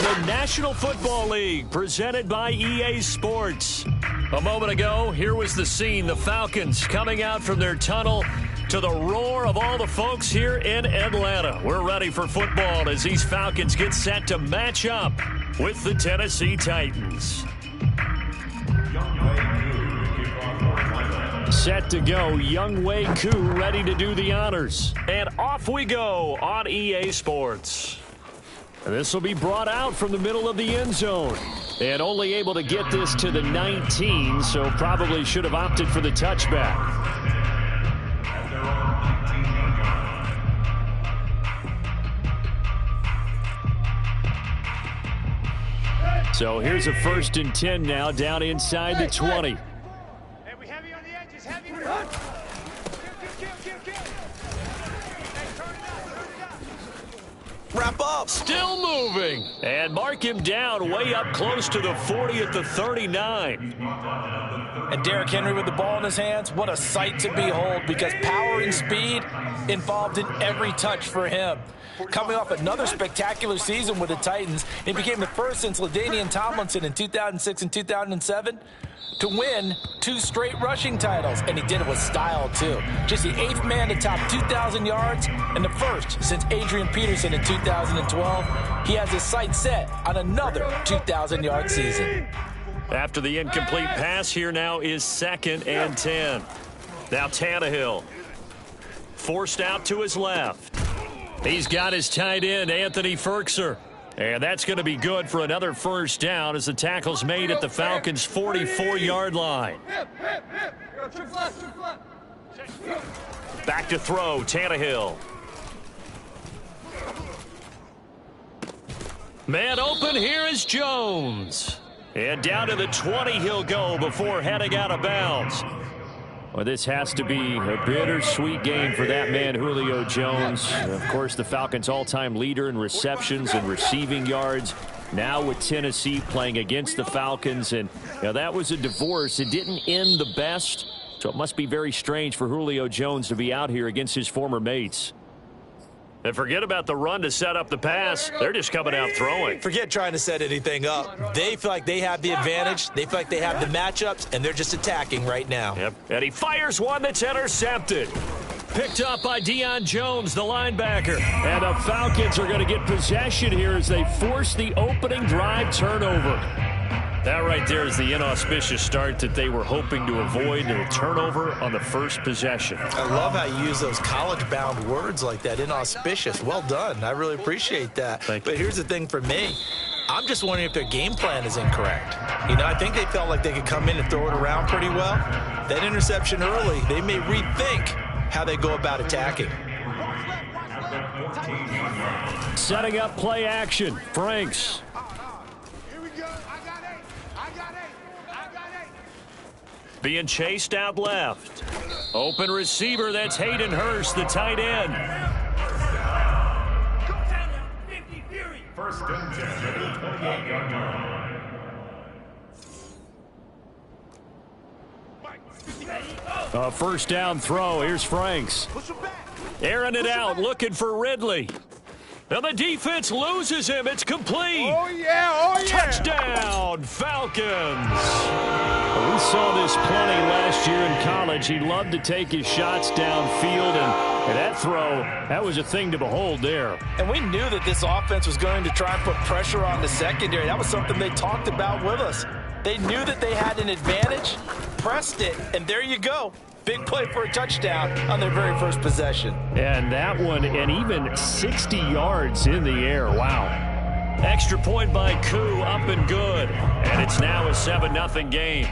The National Football League, presented by EA Sports. A moment ago, here was the scene. The Falcons coming out from their tunnel to the roar of all the folks here in Atlanta. We're ready for football as these Falcons get set to match up with the Tennessee Titans. Set to go, Younghoe Koo ready to do the honors. And off we go on EA Sports. This will be brought out from the middle of the end zone. And only able to get this to the 19, so probably should have opted for the touchback. So here's a 1st and 10 now, down inside the 20. Hey, we heavy on the edges, heavy. Wrap up. Still moving. And mark him down way up close to the 40 at the 39. And Derrick Henry with the ball in his hands, what a sight to behold, because power and speed involved in every touch for him. Coming off another spectacular season with the Titans, he became the first since LaDainian Tomlinson in 2006 and 2007 to win 2 straight rushing titles, and he did it with style too. Just the 8th man to top 2,000 yards and the first since Adrian Peterson in 2012. He has his sights set on another 2,000-yard season. After the incomplete pass, here now is 2nd and 10. Now Tannehill forced out to his left. He's got his tight end, Anthony Ferkser. And that's going to be good for another 1st down as the tackle's made at the Falcons' 44-yard line. Back to throw, Tannehill. Man open, here is Jones. And down to the 20 he'll go before heading out of bounds. Well, this has to be a bittersweet game for that man, Julio Jones. Of course, the Falcons' all-time leader in receptions and receiving yards. Now with Tennessee playing against the Falcons. And that was a divorce. It didn't end the best. So it must be very strange for Julio Jones to be out here against his former mates. And forget about the run to set up the pass. They're just coming out throwing. Forget trying to set anything up. They feel like they have the advantage. They feel like they have the matchups, and they're just attacking right now. Yep. And he fires one that's intercepted. Picked up by Deion Jones, the linebacker. And the Falcons are going to get possession here as they force the opening drive turnover. That right there is the inauspicious start that they were hoping to avoid, a turnover on the first possession. I love how you use those college-bound words like that, inauspicious. Well done. I really appreciate that. But here's the thing for me. I'm just wondering if their game plan is incorrect. I think they felt like they could come in and throw it around pretty well. That interception early, they may rethink how they go about attacking. Setting up play action. Franks. Being chased out left. Open receiver, that's Hayden Hurst, the tight end. First and 10 at the 28-yard line. A 1st down throw. Here's Franks. Airing it out, looking for Ridley. And the defense loses him. It's complete. Oh, yeah. Touchdown, Falcons. We saw this plenty last year in college. He loved to take his shots downfield, and that throw, that was a thing to behold there. And we knew that this offense was going to try and put pressure on the secondary. That was something they talked about with us. They knew that they had an advantage, pressed it, and there you go. Big play for a touchdown on their very first possession. And that one, and even 60 yards in the air. Wow. Extra point by Koo, up and good. And it's now a 7-0 game.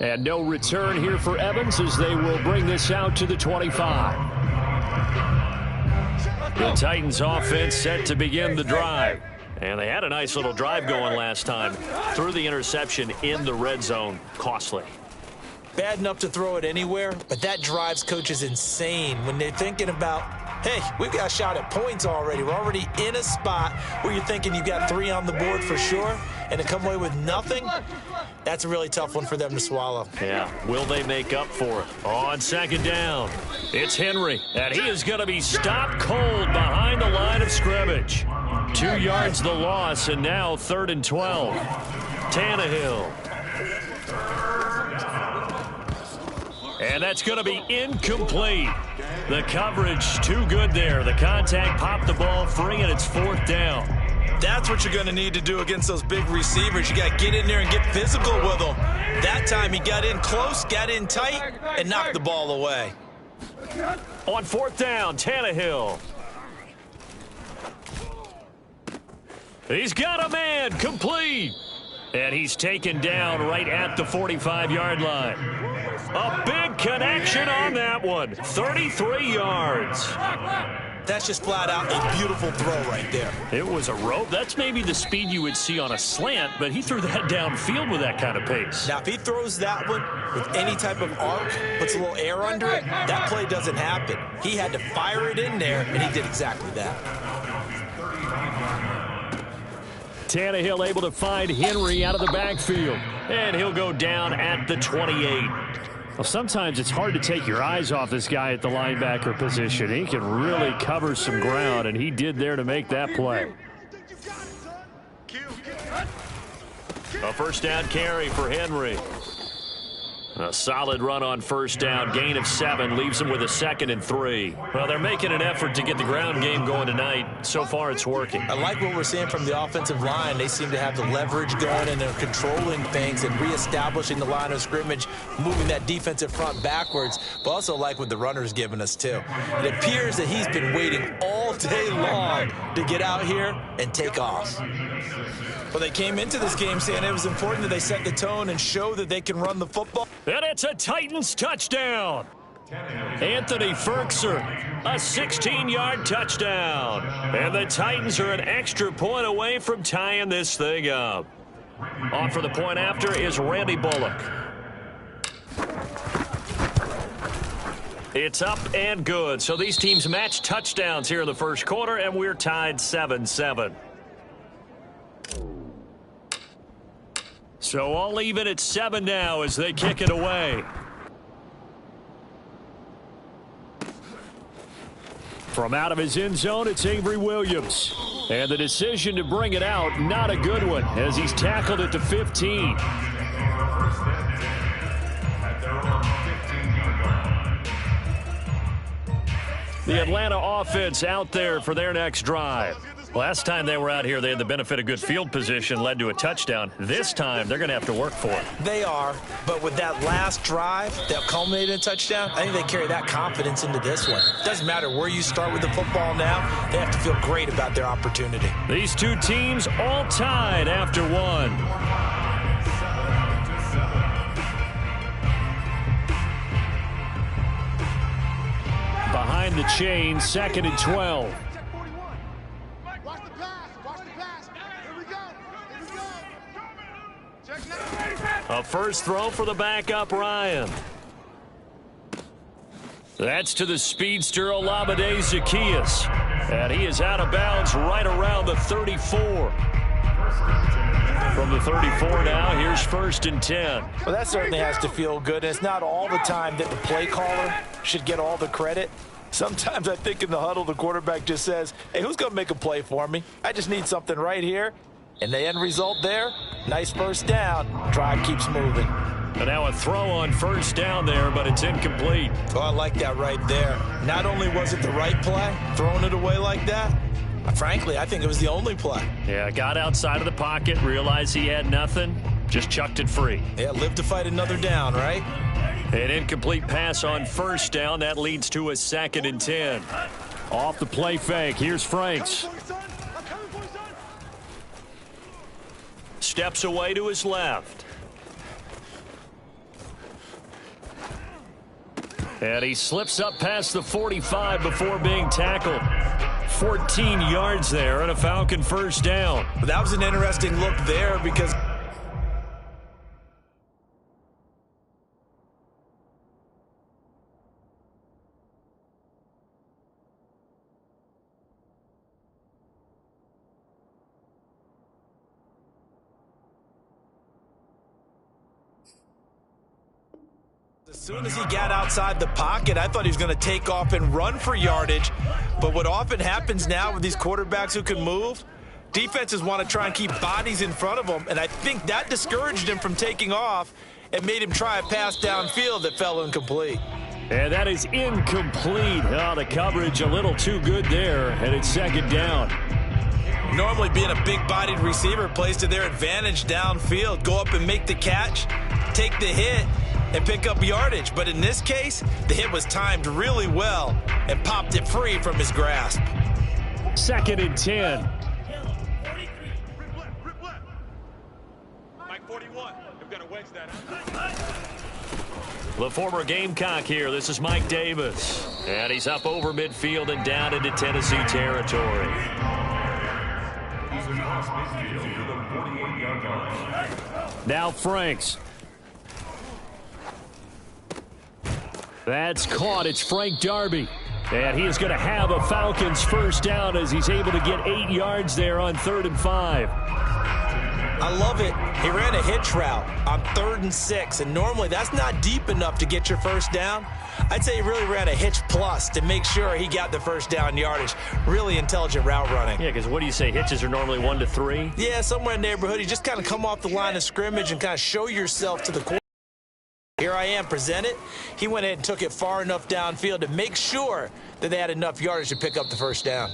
And no return here for Evans as they will bring this out to the 25. The Titans offense set to begin the drive. And they had a nice little drive going last time. Threw the interception in the red zone. Costly. Bad enough to throw it anywhere, but that drives coaches insane when they're thinking about, hey, we've got a shot at points already. We're already in a spot where you're thinking you've got 3 on the board for sure, and to come away with nothing, that's a really tough one for them to swallow. Yeah, will they make up for it? On second down, it's Henry, and he is going to be stopped cold behind the line of scrimmage. 2 yards the loss, and now 3rd and 12. Tannehill. And that's going to be incomplete. The coverage too good there. The contact popped the ball free, and it's 4th down. That's what you're going to need to do against those big receivers. You got to get in there and get physical with them. That time he got in close, got in tight, and knocked the ball away. On 4th down, Tannehill. He's got a man, complete. And he's taken down right at the 45-yard line. A big connection on that one. 33 yards. That's just flat out a beautiful throw right there. It was a rope. That's maybe the speed you would see on a slant, but he threw that downfield with that kind of pace. Now, if he throws that one with any type of arc, puts a little air under it, that play doesn't happen. He had to fire it in there, and he did exactly that. Tannehill able to find Henry out of the backfield. And he'll go down at the 28. Well, sometimes it's hard to take your eyes off this guy at the linebacker position. He can really cover some ground, and he did there to make that play. A 1st down carry for Henry. A solid run on 1st down. Gain of 7 leaves them with a 2nd and 3. Well, they're making an effort to get the ground game going tonight. So far, it's working. I like what we're seeing from the offensive line. They seem to have the leverage going, and they're controlling things and reestablishing the line of scrimmage, moving that defensive front backwards, but also like what the runner's giving us, too. It appears that he's been waiting all day long to get out here and take off. Well, they came into this game saying it was important that they set the tone and show that they can run the football. And it's a Titans touchdown. Anthony Ferkser, a 16-yard touchdown. And the Titans are an extra point away from tying this thing up. On for the point after is Randy Bullock. It's up and good. So these teams match touchdowns here in the first quarter, and we're tied 7-7. So all even at 7 now as they kick it away. From out of his end zone, it's Avery Williams. And the decision to bring it out, not a good one, as he's tackled at the 15. The Atlanta offense out there for their next drive. Last time they were out here, they had the benefit of good field position, led to a touchdown. This time, they're going to have to work for it. They are, but with that last drive that culminated in a touchdown, I think they carry that confidence into this one. Doesn't matter where you start with the football now, they have to feel great about their opportunity. These two teams all tied after one. Behind the chain, 2nd and 12. A first throw for the backup, Ryan. That's to the speedster, Olamide Zaccheaus. And he is out of bounds right around the 34. From the 34 now, here's 1st and 10. Well, that certainly has to feel good. And it's not all the time that the play caller should get all the credit. Sometimes I think in the huddle, the quarterback just says, hey, who's going to make a play for me? I just need something right here. And the end result there, nice 1st down. Drive keeps moving. And now a throw on 1st down there, but it's incomplete. Oh, I like that right there. Not only was it the right play, throwing it away like that, frankly, I think it was the only play. Yeah, got outside of the pocket, realized he had nothing, just chucked it free. Yeah, live to fight another down, right? An incomplete pass on 1st down. That leads to a 2nd and 10. Off the play fake. Here's Franks. Steps away to his left. And he slips up past the 45 before being tackled. 14 yards there and a Falcon first down. That was an interesting look there because as soon as he got outside the pocket, I thought he was going to take off and run for yardage. But what often happens now with these quarterbacks who can move, defenses want to try and keep bodies in front of them. And I think that discouraged him from taking off and made him try a pass downfield that fell incomplete. And that is incomplete. Oh, the coverage a little too good there, and it's second down. Normally being a big-bodied receiver plays to their advantage downfield. Go up and make the catch, take the hit, and pick up yardage. But in this case, the hit was timed really well and popped it free from his grasp. Second and 10. Mike 41. They've got to wedge that. The former Gamecock here. This is Mike Davis. And he's up over midfield and down into Tennessee territory. He's across midfield to the 48-yard line. Now Franks. That's caught. It's Frank Darby. And he is going to have a Falcons first down as he's able to get 8 yards there on 3rd and 5. I love it. He ran a hitch route on 3rd and 6, and normally that's not deep enough to get your first down. I'd say he really ran a hitch plus to make sure he got the first down yardage. Really intelligent route running. Yeah, because what do you say? Hitches are normally 1 to 3? Yeah, somewhere in the neighborhood. You just kind of come off the line of scrimmage and kind of show yourself to the quarterback. Here I am, present it. He went ahead and took it far enough downfield to make sure that they had enough yardage to pick up the first down.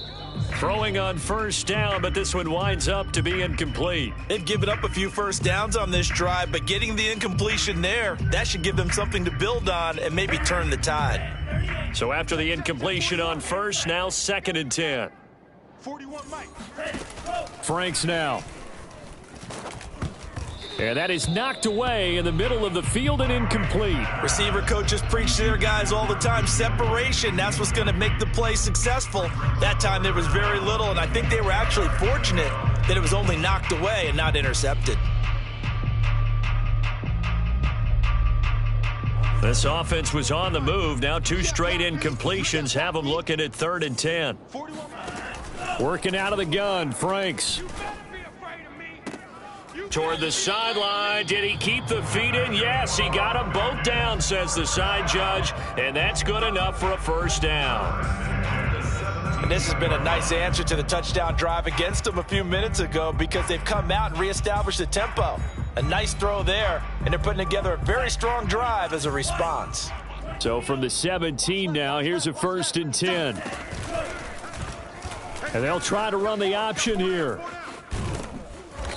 Throwing on first down, but this one winds up to be incomplete. They've given up a few first downs on this drive, but getting the incompletion there, that should give them something to build on and maybe turn the tide. So after the incompletion on first, now 2nd and 10. 41 Mike. Franks now. And that is knocked away in the middle of the field and incomplete. Receiver coaches preach to their guys all the time. Separation, that's what's going to make the play successful. That time there was very little, and I think they were actually fortunate that it was only knocked away and not intercepted. This offense was on the move. Now 2 straight incompletions have them looking at 3rd and 10. Working out of the gun, Franks. Toward the sideline. Did he keep the feet in? Yes, he got them both down, says the side judge, and that's good enough for a first down. And this has been a nice answer to the touchdown drive against them a few minutes ago because they've come out and reestablished the tempo. A nice throw there, and they're putting together a very strong drive as a response. So from the 17 now, here's a 1st and 10. And they'll try to run the option here.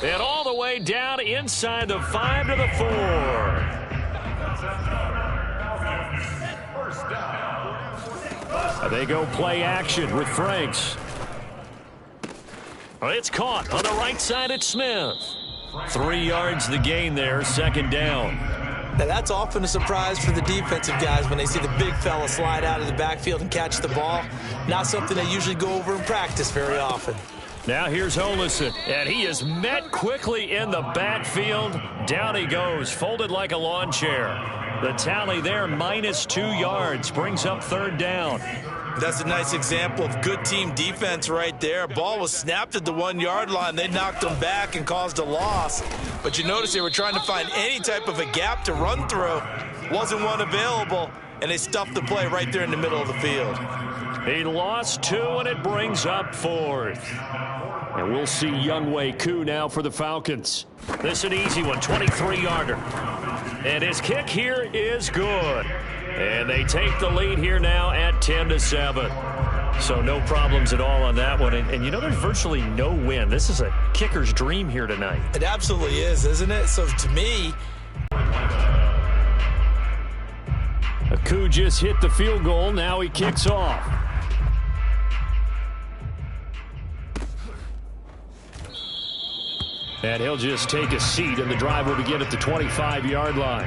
And all the way down inside the 5 to the 4. They go play action with Franks. It's caught on the right side at Smith. 3 yards the gain there, 2nd down. Now that's often a surprise for the defensive guys when they see the big fella slide out of the backfield and catch the ball. Not something they usually go over in practice very often. Now here's Olison, and he is met quickly in the backfield. Down he goes, folded like a lawn chair. The tally there, -2 yards, brings up 3rd down. That's a nice example of good team defense right there. Ball was snapped at the 1-yard line. They knocked him back and caused a loss. But you notice they were trying to find any type of a gap to run through. Wasn't one available, and they stuffed the play right there in the middle of the field. He lost 2, and it brings up 4th. And we'll see Younghoe Koo now for the Falcons. This is an easy one, 23-yarder. And his kick here is good. And they take the lead here now at 10-7. So no problems at all on that one. And you know, there's virtually no win. This is a kicker's dream here tonight. It absolutely is, isn't it? So to me, Koo just hit the field goal. Now he kicks off. And he'll just take a seat, and the drive will begin at the 25-yard line.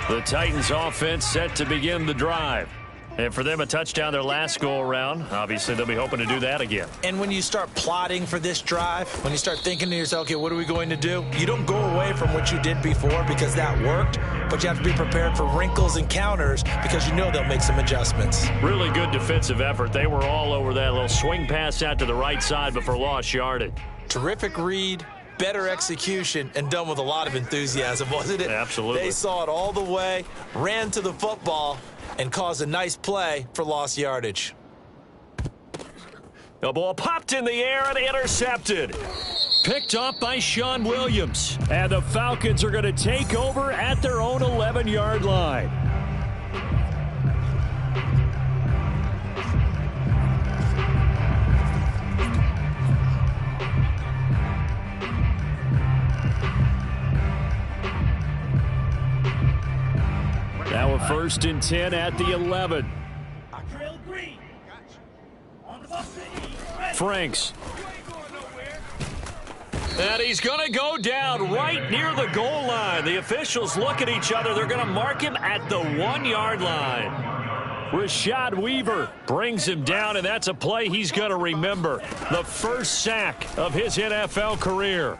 The Titans offense set to begin the drive. And for them, a touchdown their last go-around. Obviously, they'll be hoping to do that again. And when you start plotting for this drive, when you start thinking to yourself, okay, what are we going to do? You don't go away from what you did before because that worked, but you have to be prepared for wrinkles and counters because you know they'll make some adjustments. Really good defensive effort. They were all over that little swing pass out to the right side before lost yardage. Terrific read, better execution, and done with a lot of enthusiasm, wasn't it? Absolutely. They saw it all the way, ran to the football, and caused a nice play for lost yardage. The ball popped in the air and intercepted. Picked off by Sean Williams. And the Falcons are going to take over at their own 11-yard line. Now a 1st and 10 at the 11. Franks. And he's going to go down right near the goal line. The officials look at each other. They're going to mark him at the 1-yard line. Rashad Weaver brings him down, and that's a play he's going to remember. The first sack of his NFL career.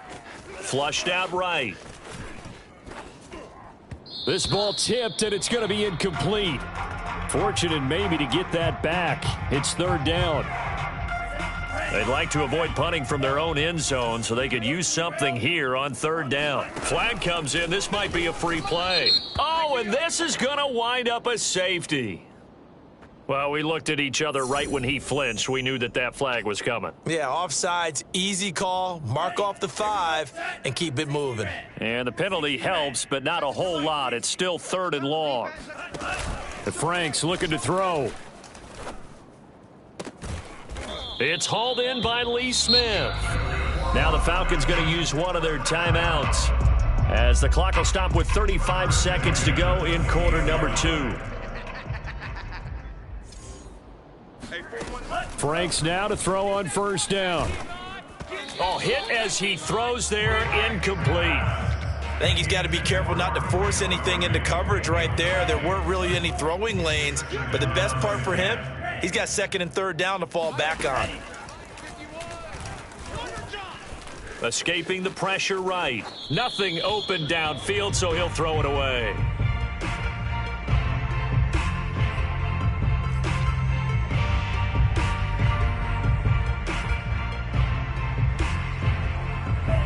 Flushed out right. This ball tipped, and it's going to be incomplete. Fortunate maybe to get that back. It's 3rd down. They'd like to avoid punting from their own end zone so they could use something here on 3rd down. Flag comes in. This might be a free play. Oh, and this is going to wind up a safety. Well, we looked at each other right when he flinched. We knew that that flag was coming. Yeah, offsides, easy call, mark off the 5, and keep it moving. And the penalty helps, but not a whole lot. It's still 3rd and long. The Franks looking to throw. It's hauled in by Lee Smith. Now the Falcons going to use one of their timeouts as the clock will stop with 35 seconds to go in quarter number 2. Franks now to throw on 1st down. Oh, hit as he throws there, incomplete. I think he's got to be careful not to force anything into coverage right there. There weren't really any throwing lanes, but the best part for him, he's got 2nd and 3rd down to fall back on. Escaping the pressure right. Nothing open downfield, so he'll throw it away.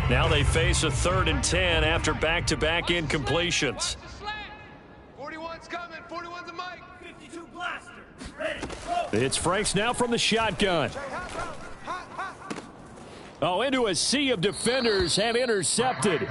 Now they face a 3rd and 10 after back-to-back incompletions. 41's coming. 41's a mic. 52 blaster. Ready. It's Franks now from the shotgun. Oh, into a sea of defenders and intercepted.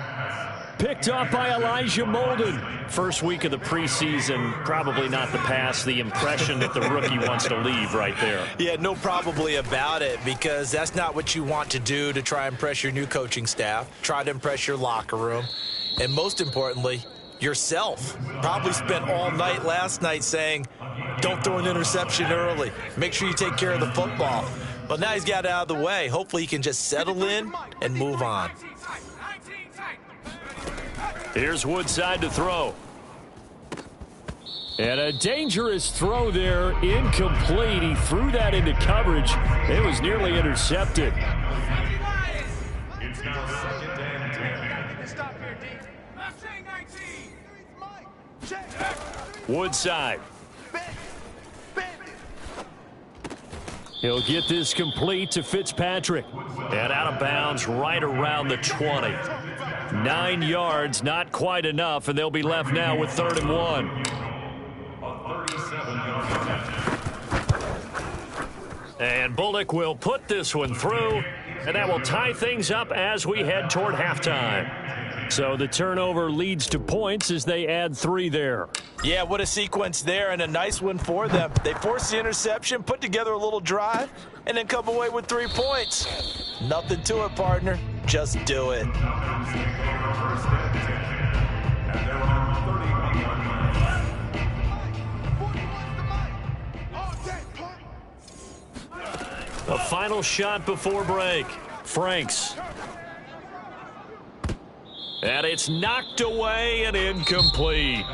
Picked off by Elijah Molden. First week of the preseason, probably not the pass, the impression that the rookie wants to leave right there. Yeah, no probably about it, because that's not what you want to do to try and impress your new coaching staff, try to impress your locker room, and most importantly, yourself. Probably spent all night last night saying, don't throw an interception early. Make sure you take care of the football. Well, now he's got it out of the way. Hopefully he can just settle in and move on. Here's Woodside to throw. And a dangerous throw there, incomplete. He threw that into coverage. It was nearly intercepted. It's now 2nd and 10. Stop here, D. Woodside. He'll get this complete to Fitzpatrick. And out of bounds right around the 20. 9 yards, not quite enough, and they'll be left now with 3rd and 1. A 37-yard And Bullock will put this one through, and that will tie things up as we head toward halftime. So the turnover leads to points as they add 3 there. Yeah, what a sequence there, and a nice one for them. They forced the interception, put together a little drive, and then come away with 3 points. Nothing to it, partner. Just do it. The final shot before break. Franks. And it's knocked away and incomplete.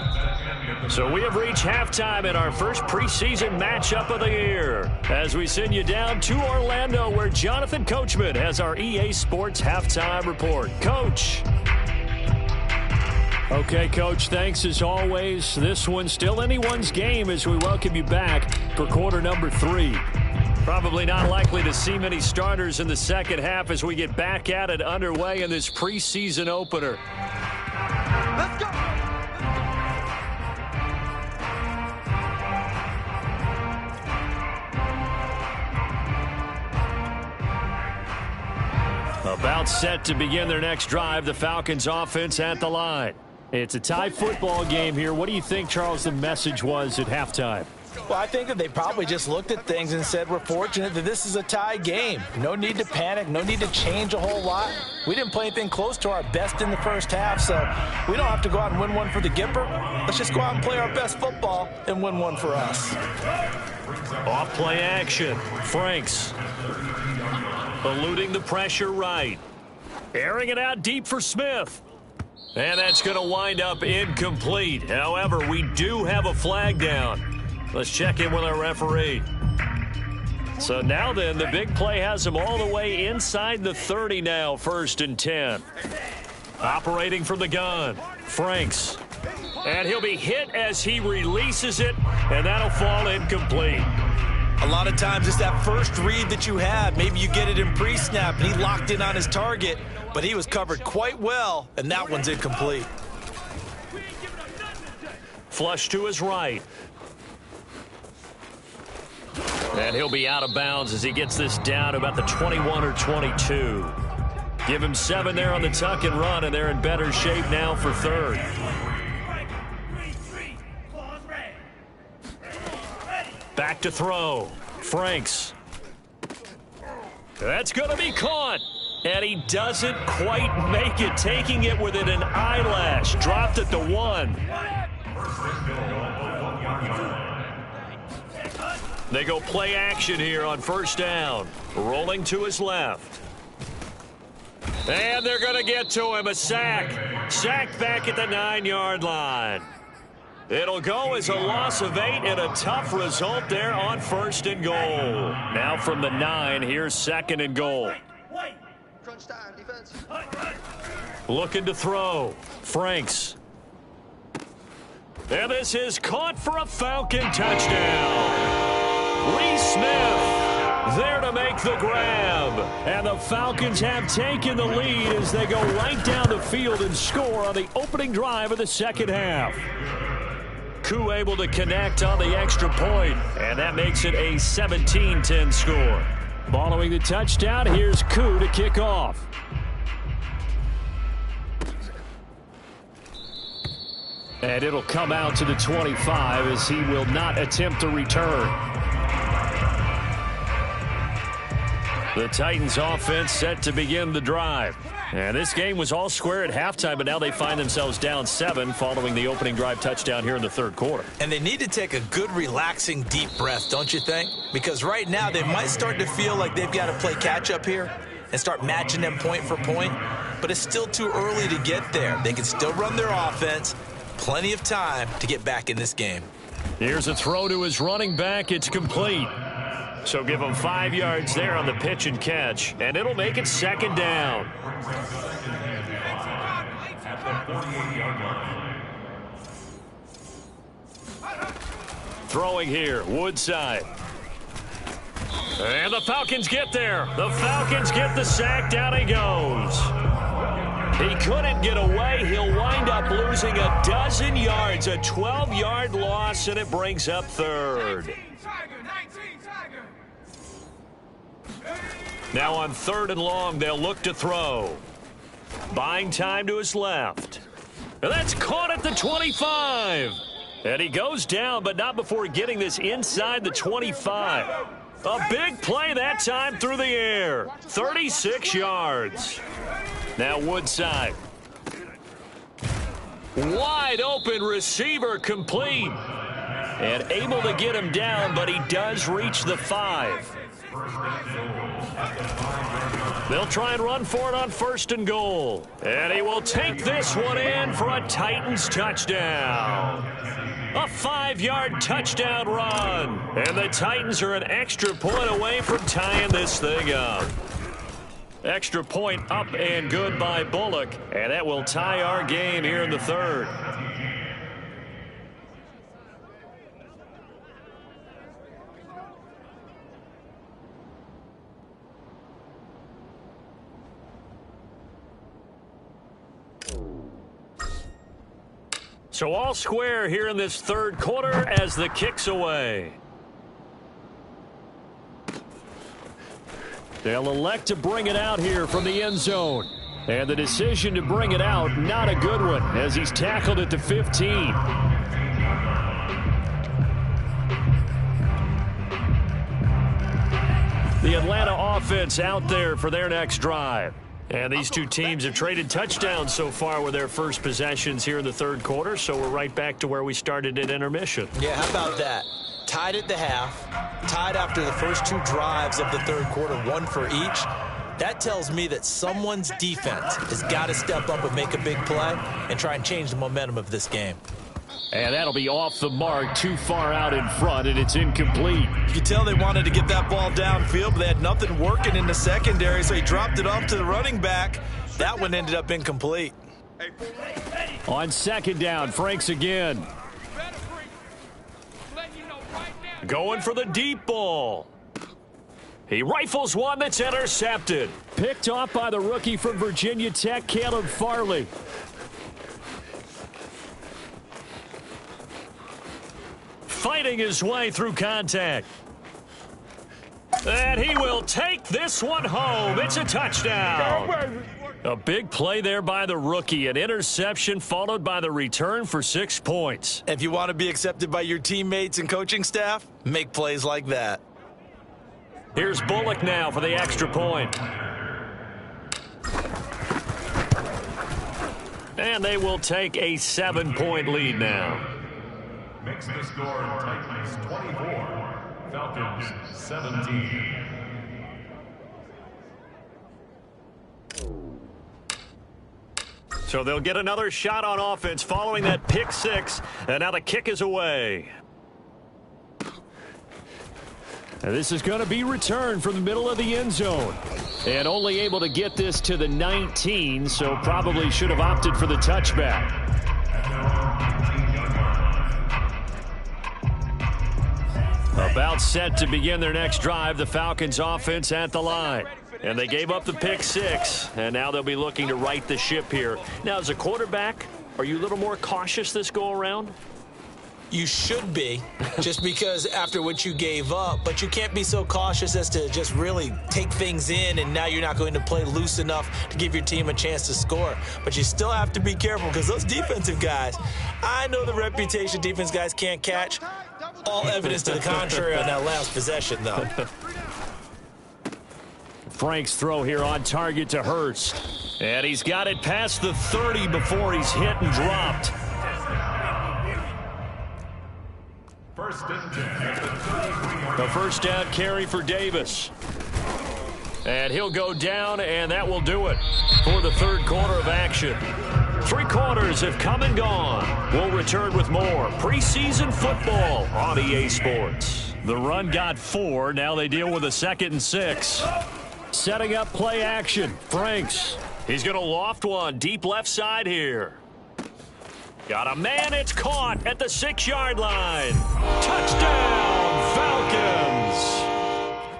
So we have reached halftime in our first preseason matchup of the year as we send you down to Orlando where Jonathan Coachman has our EA Sports halftime report. Coach. Okay, Coach, thanks as always. This one's still anyone's game as we welcome you back for quarter number 3. Probably not likely to see many starters in the second half as we get back at it underway in this preseason opener. Let's go. About set to begin their next drive, the Falcons offense at the line. It's a tie football game here. What do you think, Charles, the message was at halftime? Well, I think that they probably just looked at things and said, we're fortunate that this is a tie game. No need to panic. No need to change a whole lot. We didn't play anything close to our best in the first half, so we don't have to go out and win one for the Gipper. Let's just go out and play our best football and win one for us. Off play action. Franks. Eluding the pressure right. Airing it out deep for Smith. And that's going to wind up incomplete. However, we do have a flag down. Let's check in with our referee. So now then, the big play has him all the way inside the 30 now, 1st and 10. Operating from the gun, Franks. And he'll be hit as he releases it, and that'll fall incomplete. A lot of times it's that first read that you have. Maybe you get it in pre-snap, and he locked in on his target, but he was covered quite well, and that one's incomplete. Flush to his right. And he'll be out of bounds as he gets this down to about the 21 or 22. Give him 7 there on the tuck and run, and they're in better shape now for 3rd. Back to throw. Franks. That's going to be caught. And he doesn't quite make it, taking it within an eyelash. Dropped at the 1. They go play action here on 1st down. Rolling to his left. And they're going to get to him. A sack. Sacked back at the 9-yard line. It'll go as a loss of 8 and a tough result there on 1st and goal. Now from the 9, here's 2nd and goal. Crunch time, defense. Looking to throw. Franks. And this is caught for a Falcon touchdown. Lee Smith there to make the grab. And the Falcons have taken the lead as they go right down the field and score on the opening drive of the second half. Koo able to connect on the extra point, and that makes it a 17-10 score. Following the touchdown, here's Koo to kick off. And it'll come out to the 25 as he will not attempt to return. The Titans offense set to begin the drive. And this game was all square at halftime, but now they find themselves down 7 following the opening drive touchdown here in the 3rd quarter. And they need to take a good, relaxing, deep breath, don't you think? Because right now they might start to feel like they've got to play catch-up here and start matching them point for point. But it's still too early to get there. They can still run their offense. Plenty of time to get back in this game. Here's a throw to his running back. It's complete. So give him 5 yards there on the pitch and catch, and it'll make it 2nd down. Throwing here, Woodside. And the Falcons get there. The Falcons get the sack. Down he goes. He couldn't get away. He'll wind up losing a dozen yards, a 12-yard loss, and it brings up 3rd. Now on 3rd and long, they'll look to throw. Buying time to his left. And that's caught at the 25. And he goes down, but not before getting this inside the 25. A big play that time through the air. 36 yards. Now Woodside. Wide open receiver complete. And able to get him down, but he does reach the 5. They'll try and run for it on 1st and goal. And he will take this one in for a Titans touchdown. A 5-yard touchdown run. And the Titans are an extra point away from tying this thing up. Extra point up and good by Bullock. And that will tie our game here in the 3rd. So all square here in this 3rd quarter as the kick's away. They'll elect to bring it out here from the end zone. And the decision to bring it out, not a good one, as he's tackled at the 15. The Atlanta offense out there for their next drive. And these two teams have traded touchdowns so far with their first possessions here in the 3rd quarter, so we're right back to where we started at intermission. Yeah, how about that? Tied at the half, tied after the first 2 drives of the 3rd quarter, 1 for each. That tells me that someone's defense has got to step up and make a big play and try and change the momentum of this game. And that'll be off the mark, too far out in front, and it's incomplete. You could tell they wanted to get that ball downfield, but they had nothing working in the secondary, so he dropped it off to the running back. That one ended up incomplete. On 2nd down, Franks again. Going for the deep ball. He rifles one that's intercepted. Picked off by the rookie from Virginia Tech, Caleb Farley. Fighting his way through contact. And he will take this one home. It's a touchdown. A big play there by the rookie. An interception followed by the return for 6 points. If you want to be accepted by your teammates and coaching staff, make plays like that. Here's Bullock now for the extra point. And they will take a 7-point lead now. Makes the score Titans 24, Falcons 17. So they'll get another shot on offense following that pick 6, and now the kick is away. And this is going to be returned from the middle of the end zone. And only able to get this to the 19, so probably should have opted for the touchback. About set to begin their next drive, the Falcons offense at the line. And they gave up the pick 6, and now they'll be looking to right the ship here. Now, as a quarterback, are you a little more cautious this go-around? You should be, just because after what you gave up, but you can't be so cautious as to just really take things in, and now you're not going to play loose enough to give your team a chance to score. But you still have to be careful, because those defensive guys, I know the reputation defense guys can't catch. All evidence to the contrary on that last possession, though. Frank's throw here on target to Hurst. And he's got it past the 30 before he's hit and dropped. First and 10. The first down carry for Davis. And he'll go down, and that will do it for the 3rd quarter of action. 3 quarters have come and gone. We'll return with more preseason football on EA Sports. The run got 4. Now they deal with a 2nd and 6. Setting up play action. Franks. He's going to loft one deep left side here. Got a man. It's caught at the 6-yard line. Touchdown, Falcons.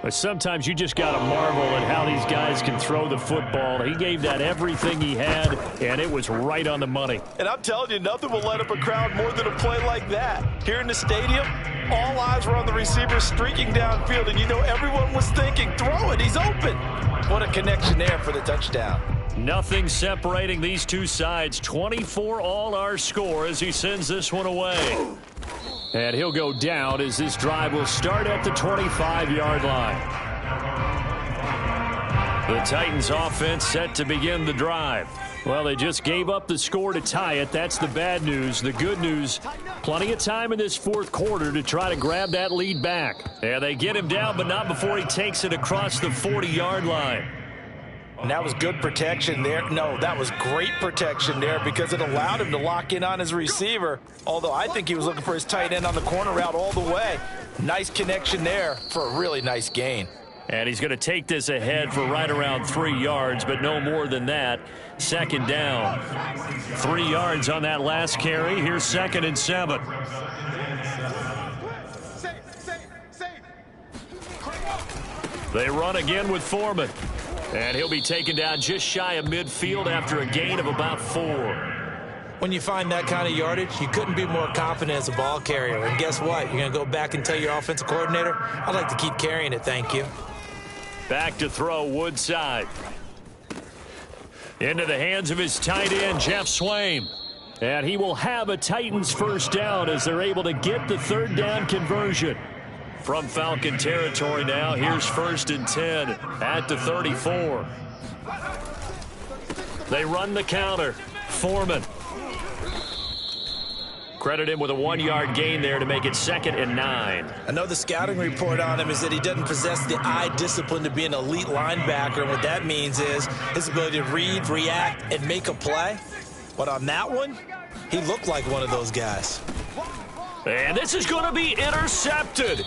But sometimes you just got to marvel at how these guys can throw the football. He gave that everything he had, and it was right on the money. And I'm telling you, nothing will light up a crowd more than a play like that. Here in the stadium, all eyes were on the receiver streaking downfield, and you know everyone was thinking, throw it, he's open. What a connection there for the touchdown. Nothing separating these two sides. 24 all our score as he sends this one away. And he'll go down as this drive will start at the 25-yard line. The Titans offense set to begin the drive. Well, they just gave up the score to tie it. That's the bad news. The good news, plenty of time in this 4th quarter to try to grab that lead back. And they get him down, but not before he takes it across the 40-yard line. And that was good protection there. No, that was great protection there because it allowed him to lock in on his receiver. Although I think he was looking for his tight end on the corner route all the way. Nice connection there for a really nice gain. And he's going to take this ahead for right around 3 yards, but no more than that. Second down. 3 yards on that last carry. Here's 2nd and 7. They run again with Foreman. And he'll be taken down just shy of midfield after a gain of about 4. When you find that kind of yardage, you couldn't be more confident as a ball carrier. And guess what? You're going to go back and tell your offensive coordinator, I'd like to keep carrying it, thank you. Back to throw, Woodside. Into the hands of his tight end, Jeff Swaim. And he will have a Titans first down as they're able to get the 3rd down conversion. From Falcon territory now, here's 1st and 10 at the 34. They run the counter. Foreman. Credit him with a 1-yard gain there to make it 2nd and 9. I know the scouting report on him is that he doesn't possess the eye discipline to be an elite linebacker. And what that means is his ability to read, react, and make a play. But on that one, he looked like one of those guys. And this is going to be intercepted.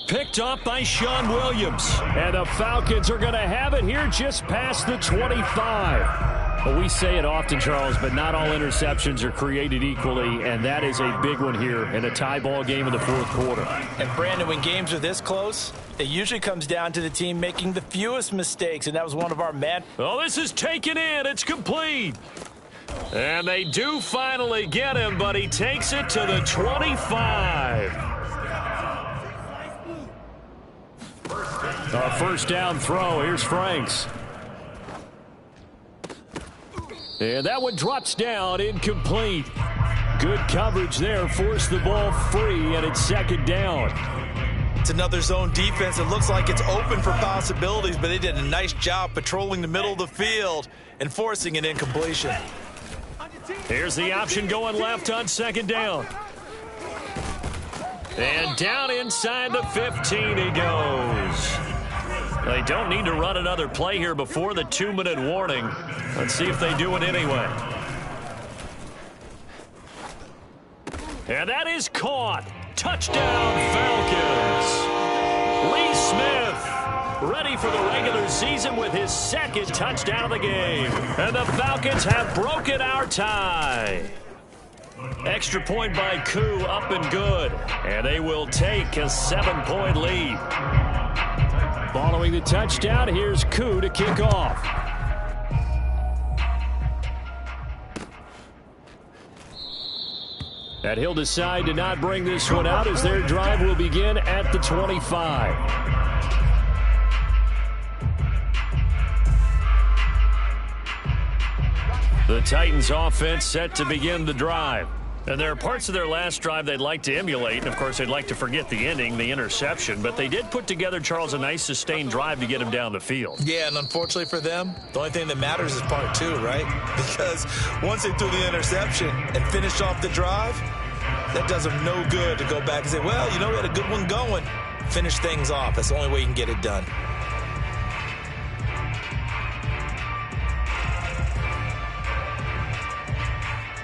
Picked up by Sean Williams. And the Falcons are going to have it here just past the 25. Well, we say it often, Charles, but not all interceptions are created equally, and that is a big one here in a tie ball game in the 4th quarter. And, Brandon, when games are this close, it usually comes down to the team making the fewest mistakes, and that was one of our men. Oh, this is taken in. It's complete. And they do finally get him, but he takes it to the 25. A 1st down throw. Here's Franks. And that one drops down, incomplete. Good coverage there, forced the ball free, and it's 2nd down. It's another zone defense. It looks like it's open for possibilities, but they did a nice job patrolling the middle of the field and forcing an incompletion. Here's the option going left on 2nd down. And down inside the 15 he goes. They don't need to run another play here before the 2-minute warning. Let's see if they do it anyway. And that is caught. Touchdown, Falcons. Lee Smith ready for the regular season with his 2nd touchdown of the game. And the Falcons have broken our tie. Extra point by Koo, up and good. And they will take a 7-point lead. Following the touchdown, here's Koo to kick off. And he'll decide to not bring this one out as their drive will begin at the 25. The Titans offense set to begin the drive. And there are parts of their last drive they'd like to emulate. And, of course, they'd like to forget the ending, the interception. But they did put together, Charles, a nice sustained drive to get him down the field. Yeah, and unfortunately for them, the only thing that matters is part 2, right? Because once they threw the interception and finished off the drive, that does them no good to go back and say, well, you know, we had a good one going. Finish things off. That's the only way you can get it done.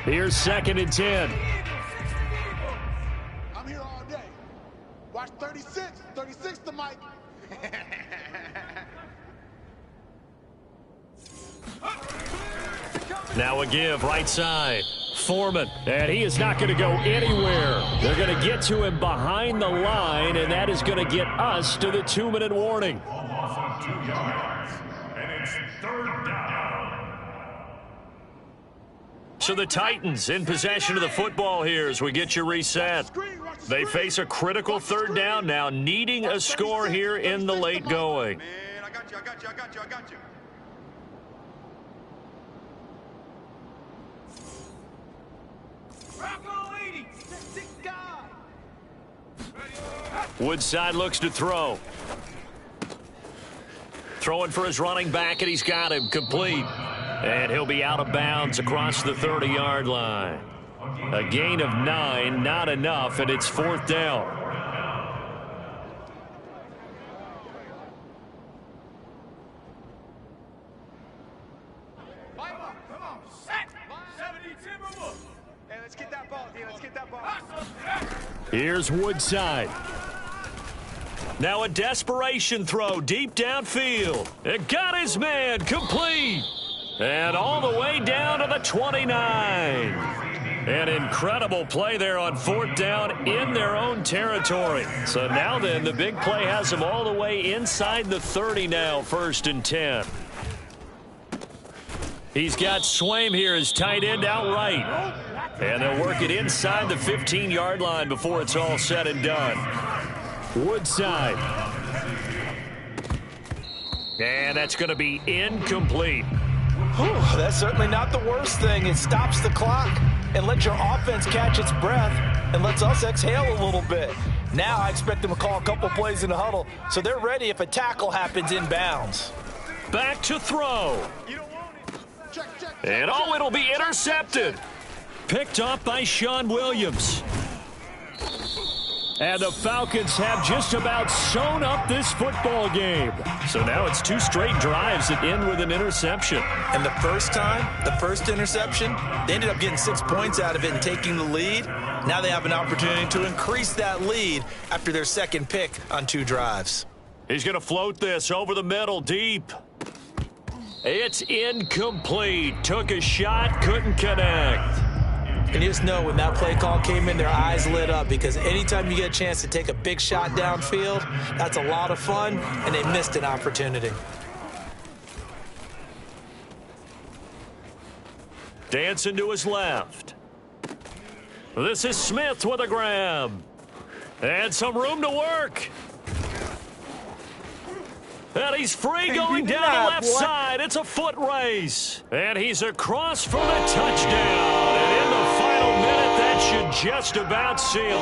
Here's 2nd and 10. I'm here all day. Watch 36. 36 to Mike. Now a give, right side. Foreman, and he is not going to go anywhere. They're going to get to him behind the line, and that is going to get us to the 2-minute warning. Loss of 2 yards, and it's 3rd down. So the Titans in possession of the football here as we get you reset. They face a critical 3rd down now, needing a score here in the late going. Man, I got you. Bravo 80, 6 guy. Woodside looks to throw. Throwing for his running back, and he's got him complete. And he'll be out of bounds across the 30-yard line. A gain of 9, not enough, and it's 4th down. Come on, set. 70 Timberwolves. Hey, let's get that ball, D. Let's get that ball. Here's Woodside. Now a desperation throw deep downfield. It got his man complete. And all the way down to the 29. An incredible play there on 4th down in their own territory. So now then, the big play has them all the way inside the 30 now, 1st and 10. He's got Swaim here as tight end outright. And they'll work it inside the 15-yard line before it's all said and done. Woodside. And that's going to be incomplete. Whew, that's certainly not the worst thing. It stops the clock and lets your offense catch its breath and lets us exhale a little bit. Now I expect them to call a couple plays in the huddle so they're ready if a tackle happens inbounds. Back to throw. And oh, it'll be intercepted. Picked off by Sean Williams. And the Falcons have just about sewn up this football game. So now it's 2 straight drives that end with an interception. And the first time, the first interception, they ended up getting 6 points out of it and taking the lead. Now they have an opportunity to increase that lead after their second pick on 2 drives. He's going to float this over the middle deep. It's incomplete. Took a shot, couldn't connect. And you just know when that play call came in, their eyes lit up because anytime you get a chance to take a big shot downfield, that's a lot of fun, and they missed an opportunity. Dancing to his left. This is Smith with a grab. And some room to work. And he's free going down the left side. It's a foot race. And he's across for the touchdown. And in the final minute, that should just about seal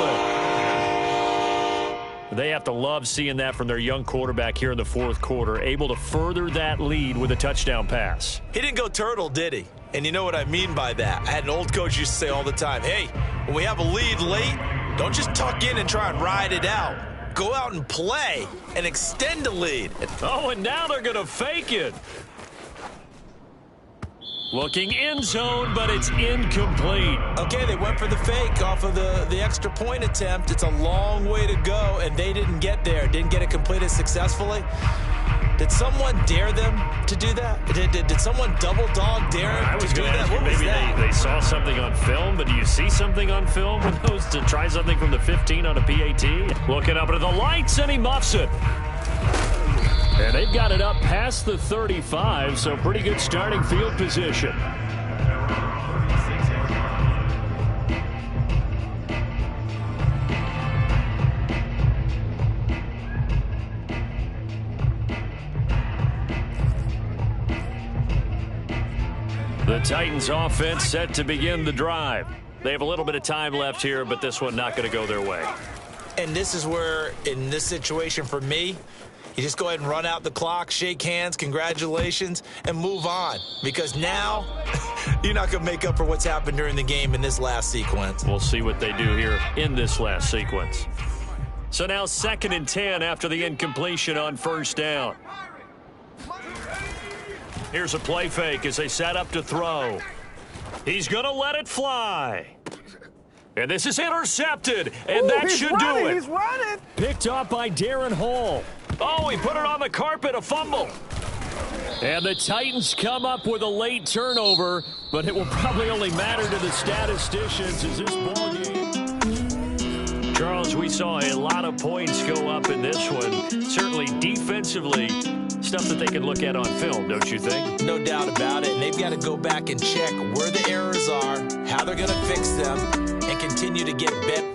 it. They have to love seeing that from their young quarterback here in the 4th quarter, able to further that lead with a touchdown pass. He didn't go turtle, did he? And you know what I mean by that. I had an old coach used to say all the time, hey, when we have a lead late, don't just tuck in and try and ride it out. Go out and play and extend the lead. Oh, and now they're going to fake it. Looking end zone, but it's incomplete. Okay, they went for the fake off of the extra point attempt. It's a long way to go, and they didn't get there. Didn't get it completed successfully. Did someone dare them to do that? Did someone double dog dare them to do that? What was that? Maybe they saw something on film, but do you see something on film with those to try something from the 15 on a PAT? Looking up at the lights, and he muffs it. And they've got it up past the 35, so pretty good starting field position. The Titans offense set to begin the drive. They have a little bit of time left here, but this one not going to go their way. And this is where, in this situation for me, you just go ahead and run out the clock, shake hands, congratulations, and move on. Because now, you're not going to make up for what's happened during the game in this last sequence. We'll see what they do here in this last sequence. So now 2nd and 10 after the incompletion on 1st down. Here's a play fake as they set up to throw. He's going to let it fly. And this is intercepted, and that should do it. He's running. Picked up by Darren Hall. Oh, he put it on the carpet, a fumble. And the Titans come up with a late turnover, but it will probably only matter to the statisticians as this ball game. Charles, we saw a lot of points go up in this one. Certainly defensively, stuff that they can look at on film, don't you think? No doubt about it. And they've got to go back and check where the errors are, how they're going to fix them, and continue to get better.